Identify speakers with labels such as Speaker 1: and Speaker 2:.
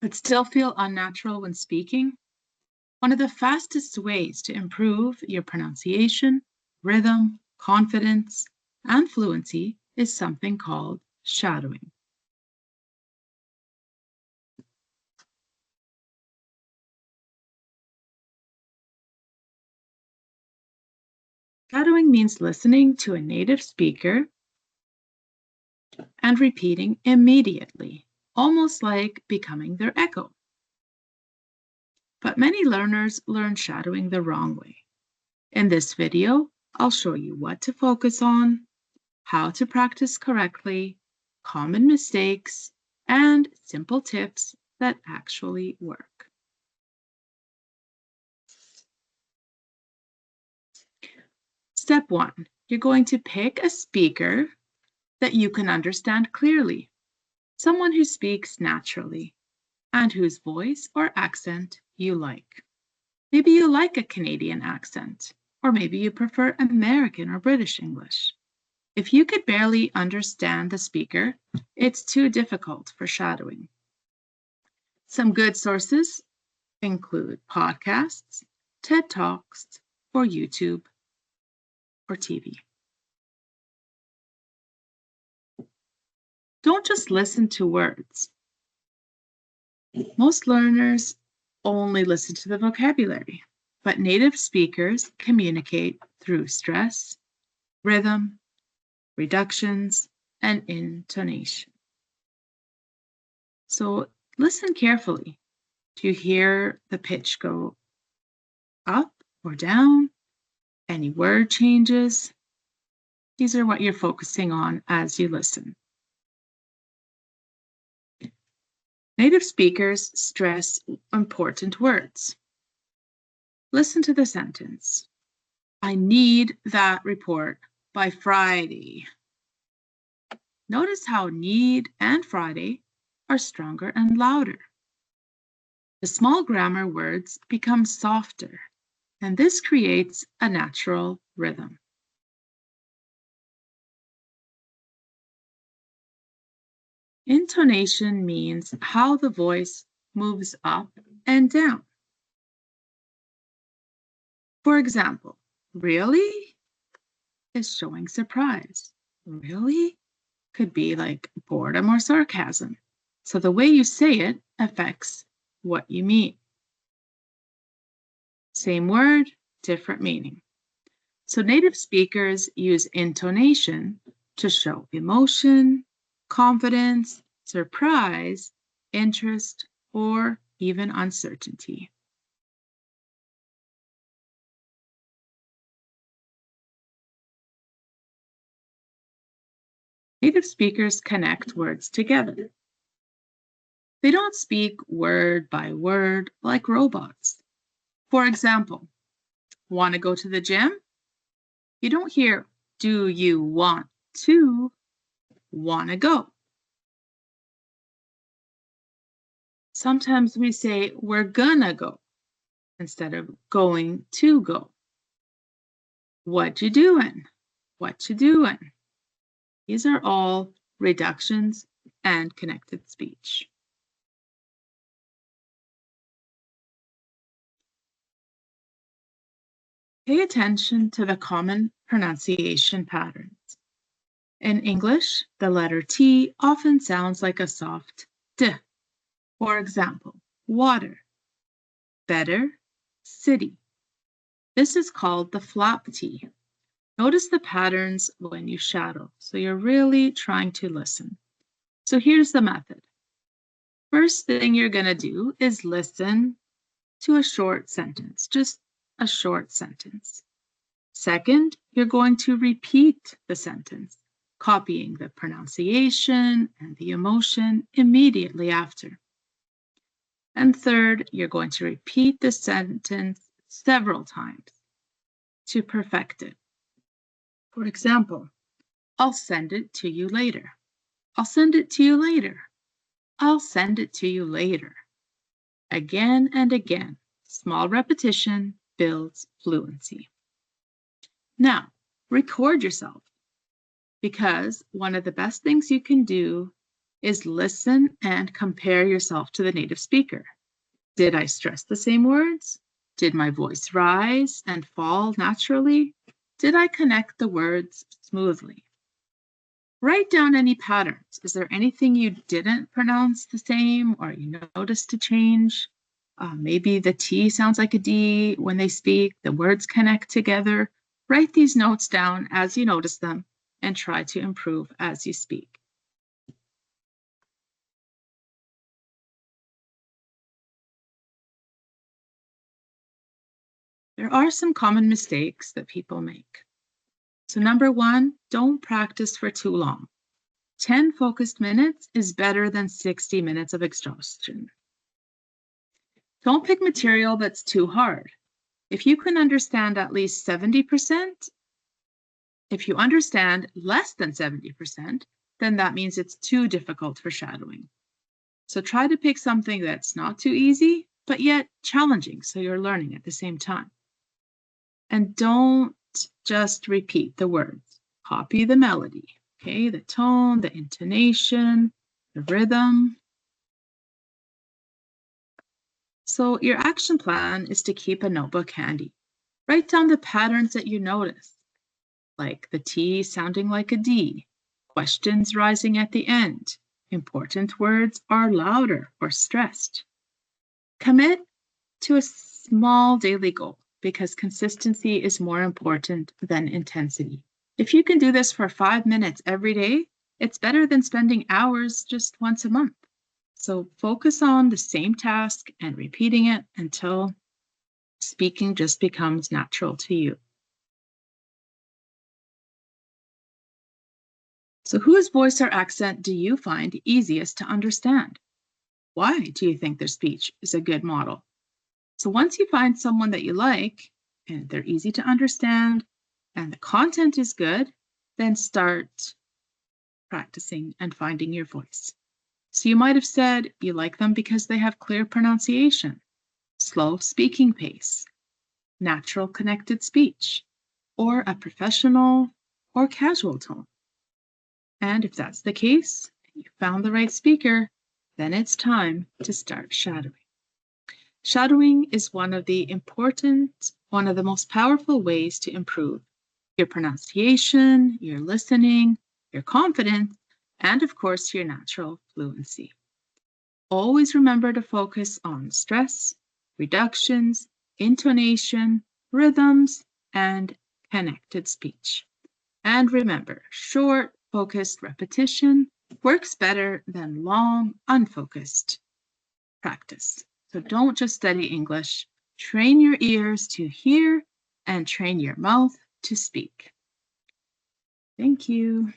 Speaker 1: but still feel unnatural when speaking? One of the fastest ways to improve your pronunciation, rhythm, confidence, and fluency is something called shadowing. Shadowing means listening to a native speaker and repeating immediately, almost like becoming their echo. But many learners learn shadowing the wrong way. In this video, I'll show you what to focus on, how to practice correctly, common mistakes, and simple tips that actually work. Step 1, you're going to pick a speaker that you can understand clearly, someone who speaks naturally and whose voice or accent you like. Maybe you like a Canadian accent, or maybe you prefer American or British English. If you could barely understand the speaker, it's too difficult for shadowing. Some good sources include podcasts, TED Talks, or YouTube, or TV. Don't just listen to words. Most learners only listen to the vocabulary, but native speakers communicate through stress, rhythm, reductions, and intonation. So listen carefully. Do you hear the pitch go up or down? Any word changes? These are what you're focusing on as you listen. Native speakers stress important words. Listen to the sentence. I need that report by Friday. Notice how need and Friday are stronger and louder. The small grammar words become softer, and this creates a natural rhythm. Intonation means how the voice moves up and down. For example, really is showing surprise. Really could be like boredom or sarcasm. So the way you say it affects what you mean. Same word, different meaning. So native speakers use intonation to show emotion, confidence, surprise, interest, or even uncertainty. Native speakers connect words together. They don't speak word by word like robots. For example, want to go to the gym? You don't hear, do you want to go? Sometimes we say, we're gonna go, instead of going to go. What you doing? What you doing? These are all reductions and connected speech. Pay attention to the common pronunciation patterns. In English, the letter T often sounds like a soft D. For example, water, better, city. This is called the flap T. Notice the patterns when you shadow, so you're really trying to listen. So here's the method. First thing you're going to do is listen to a short sentence, just a short sentence. Second, you're going to repeat the sentence, copying the pronunciation and the emotion immediately after. And third, you're going to repeat the sentence several times to perfect it. For example, I'll send it to you later. I'll send it to you later. I'll send it to you later. Again and again, small repetition builds fluency. Now, record yourself, because one of the best things you can do is listen and compare yourself to the native speaker. Did I stress the same words? Did my voice rise and fall naturally? Did I connect the words smoothly? Write down any patterns. Is there anything you didn't pronounce the same or you noticed a change? Maybe the T sounds like a D when they speak, the words connect together. Write these notes down as you notice them and try to improve as you speak. There are some common mistakes that people make. So number one, don't practice for too long. 10 focused minutes is better than 60 minutes of exhaustion. Don't pick material that's too hard. If you can understand at least 70%, if you understand less than 70%, then that means it's too difficult for shadowing. So try to pick something that's not too easy, but yet challenging, so you're learning at the same time. And don't just repeat the words. Copy the melody, okay? The tone, the intonation, the rhythm. So your action plan is to keep a notebook handy. Write down the patterns that you notice, like the T sounding like a D, questions rising at the end, important words are louder or stressed. Commit to a small daily goal because consistency is more important than intensity. If you can do this for 5 minutes every day, it's better than spending hours just once a month. So focus on the same task and repeating it until speaking just becomes natural to you. So whose voice or accent do you find easiest to understand? Why do you think their speech is a good model? So once you find someone that you like and they're easy to understand and the content is good, then start practicing and finding your voice. So you might have said you like them because they have clear pronunciation, slow speaking pace, natural connected speech, or a professional or casual tone. And if that's the case, and you found the right speaker, then it's time to start shadowing. Shadowing is one of the most powerful ways to improve your pronunciation, your listening, your confidence, and of course, your natural fluency. Always remember to focus on stress, reductions, intonation, rhythms, and connected speech. And remember, short, focused repetition works better than long, unfocused practice. So don't just study English. Train your ears to hear and train your mouth to speak. Thank you.